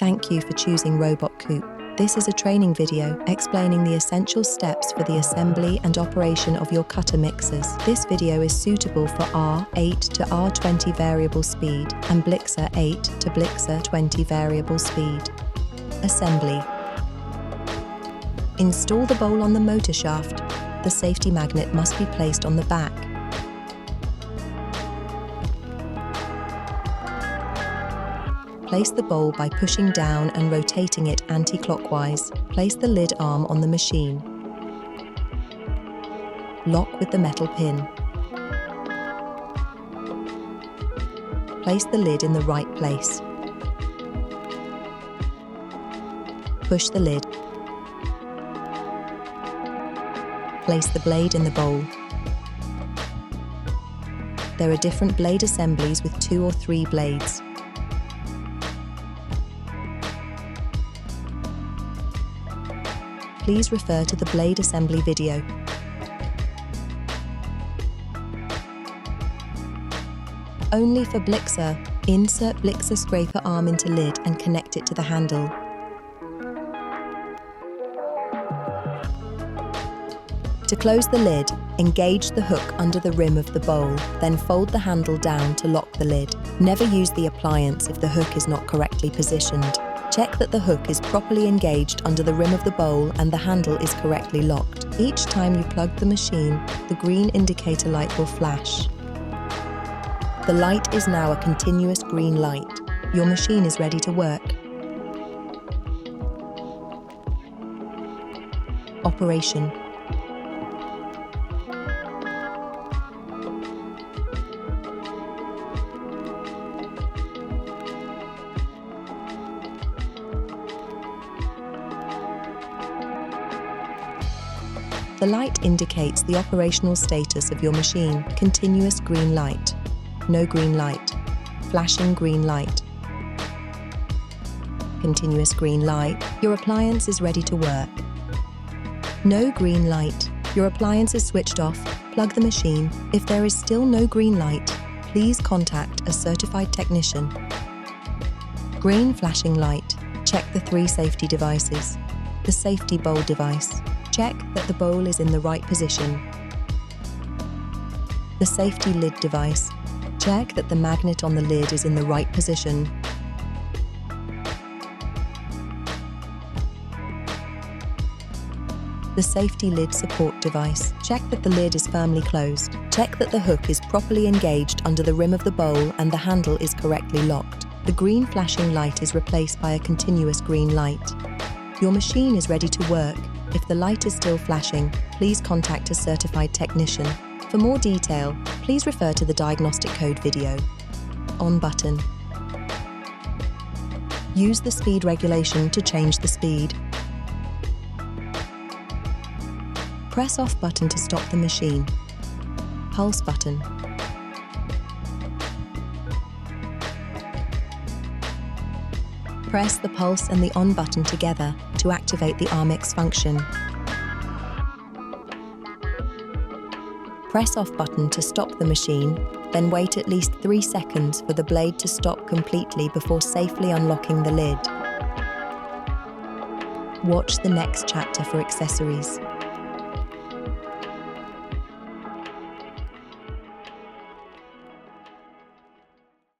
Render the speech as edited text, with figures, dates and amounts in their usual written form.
Thank you for choosing Robot-Coupe. This is a training video explaining the essential steps for the assembly and operation of your cutter mixers. This video is suitable for R8 to R20 variable speed and Blixer 8 to Blixer 20 variable speed. Assembly. Install the bowl on the motor shaft. The safety magnet must be placed on the back. Place the bowl by pushing down and rotating it anti-clockwise. Place the lid arm on the machine. Lock with the metal pin. Place the lid in the right place. Push the lid. Place the blade in the bowl. There are different blade assemblies with 2 or 3 blades. Please refer to the blade assembly video. Only for Blixer, insert Blixer scraper arm into lid and connect it to the handle. To close the lid, engage the hook under the rim of the bowl, then fold the handle down to lock the lid. Never use the appliance if the hook is not correctly positioned. Check that the hook is properly engaged under the rim of the bowl and the handle is correctly locked. Each time you plug the machine, the green indicator light will flash. The light is now a continuous green light. Your machine is ready to work. Operation. The light indicates the operational status of your machine. Continuous green light. No green light. Flashing green light. Continuous green light. Your appliance is ready to work. No green light. Your appliance is switched off. Plug the machine. If there is still no green light, please contact a certified technician. Green flashing light. Check the 3 safety devices. The safety bowl device. Check that the bowl is in the right position. The safety lid device. Check that the magnet on the lid is in the right position. The safety lid support device. Check that the lid is firmly closed. Check that the hook is properly engaged under the rim of the bowl and the handle is correctly locked. The green flashing light is replaced by a continuous green light. Your machine is ready to work. If the light is still flashing, please contact a certified technician. For more detail, please refer to the diagnostic code video. On button. Use the speed regulation to change the speed. Press off button to stop the machine. Pulse button. Press the pulse and the on button together to activate the RMix function. Press off button to stop the machine, then wait at least 3 seconds for the blade to stop completely before safely unlocking the lid. Watch the next chapter for accessories.